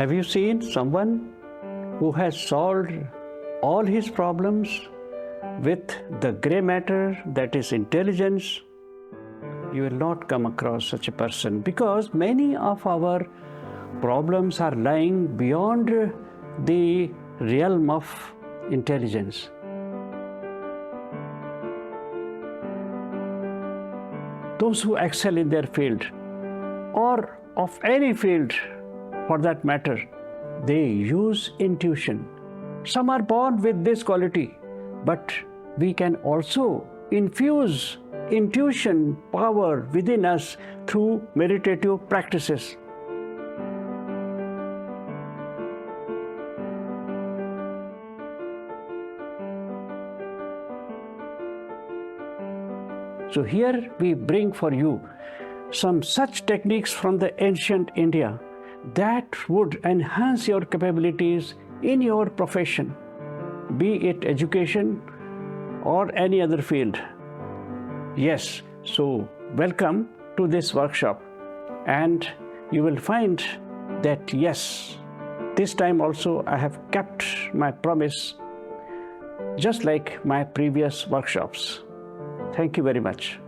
Have you seen someone who has solved all his problems with the gray matter that is intelligence? You will not come across such a person, because many of our problems are lying beyond the realm of intelligence. Those who excel in their field, or of any field for that matter, they use intuition. Some are born with this quality, but we can also infuse intuition power within us through meditative practices. So here we bring for you some such techniques from the ancient India that would enhance your capabilities in your profession, be it education or any other field. Yes, so welcome to this workshop, and you will find that yes, this time also I have kept my promise, just like my previous workshops. Thank you very much.